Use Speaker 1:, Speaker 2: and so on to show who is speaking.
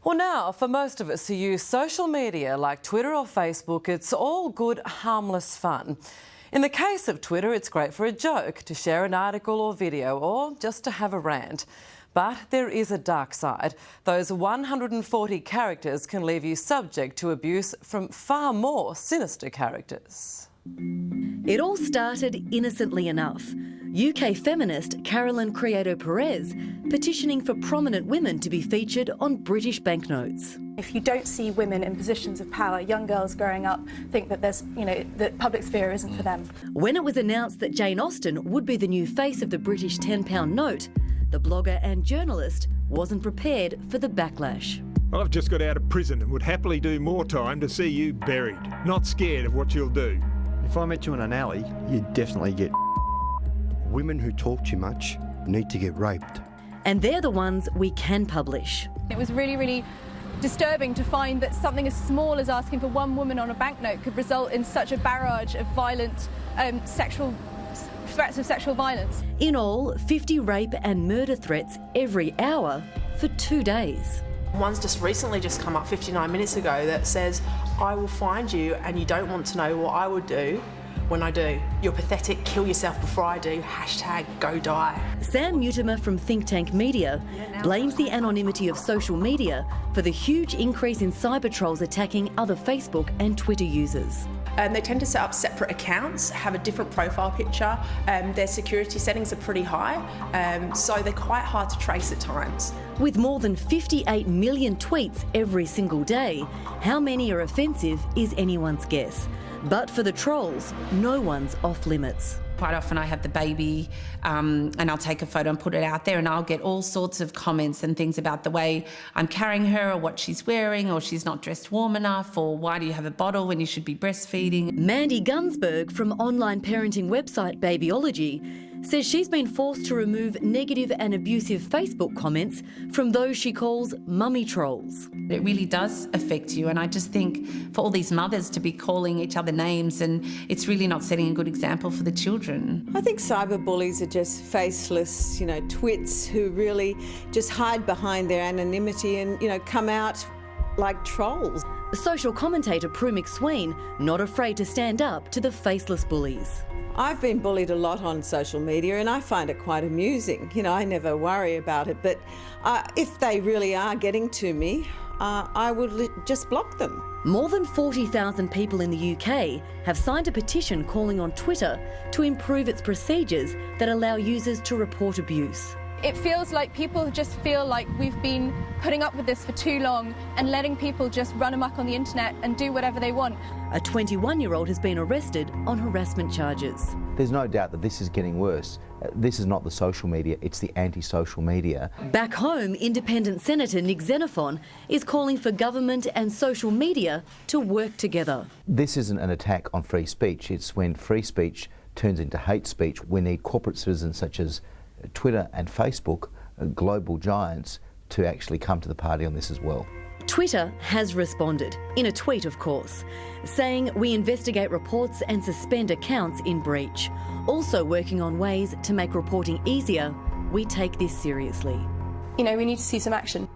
Speaker 1: Well, now, for most of us who use social media like Twitter or Facebook, it's all good, harmless fun. In the case of Twitter, it's great for a joke, to share an article or video, or just to have a rant. But there is a dark side. Those 140 characters can leave you subject to abuse from far more sinister characters.
Speaker 2: It all started innocently enough. UK feminist Carolyn Criado Perez petitioning for prominent women to be featured on British banknotes.
Speaker 3: If you don't see women in positions of power, young girls growing up think that the public sphere isn't for them.
Speaker 2: When it was announced that Jane Austen would be the new face of the British £10 note, the blogger and journalist wasn't prepared for the backlash.
Speaker 4: Well, I've just got out of prison and would happily do more time to see you buried, not scared of what you'll do.
Speaker 5: If I met you in an alley, you'd definitely get.
Speaker 6: Women who talk too much need to get raped.
Speaker 2: And they're the ones we can publish.
Speaker 3: It was really, really disturbing to find that something as small as asking for one woman on a banknote could result in such a barrage of violent threats of sexual violence.
Speaker 2: In all, 50 rape and murder threats every hour for 2 days.
Speaker 7: One's just recently come up 59 minutes ago that says, I will find you and you don't want to know what I would do when I do. You're pathetic, kill yourself before I do, #go die.
Speaker 2: Sam Mutimer from Think Tank Media blames the anonymity of social media for the huge increase in cyber trolls attacking other Facebook and Twitter users.
Speaker 7: They tend to set up separate accounts, have a different profile picture, their security settings are pretty high, so they're quite hard to trace at times.
Speaker 2: With more than 58 million tweets every single day, how many are offensive is anyone's guess. But for the trolls, no one's off limits.
Speaker 8: Quite often I have the baby and I'll take a photo and put it out there and I'll get all sorts of comments and things about the way I'm carrying her or what she's wearing or she's not dressed warm enough or why do you have a bottle when you should be breastfeeding.
Speaker 2: Mandi Gunsberger from online parenting website Babyology says she's been forced to remove negative and abusive Facebook comments from those she calls mummy trolls.
Speaker 8: It really does affect you, and I just think for all these mothers to be calling each other names, and it's really not setting a good example for the children.
Speaker 9: I think cyberbullies are just faceless, twits who really just hide behind their anonymity and, come out like trolls.
Speaker 2: Social commentator Prue McSween not afraid to stand up to the faceless bullies.
Speaker 9: I've been bullied a lot on social media and I find it quite amusing. I never worry about it, but if they really are getting to me, I would just block them.
Speaker 2: More than 40,000 people in the UK have signed a petition calling on Twitter to improve its procedures that allow users to report abuse.
Speaker 3: It feels like people just feel like we've been putting up with this for too long and letting people just run amok on the internet and do whatever they want.
Speaker 2: A 21-year-old has been arrested on harassment charges.
Speaker 10: There's no doubt that this is getting worse. This is not the social media, it's the anti-social media.
Speaker 2: Back home, Independent Senator Nick Xenophon is calling for government and social media to work together.
Speaker 10: This isn't an attack on free speech, it's when free speech turns into hate speech. We need corporate citizens such as Twitter and Facebook, global giants, to actually come to the party on this as well.
Speaker 2: Twitter has responded, in a tweet of course, saying we investigate reports and suspend accounts in breach. Also working on ways to make reporting easier. We take this seriously.
Speaker 3: We need to see some action.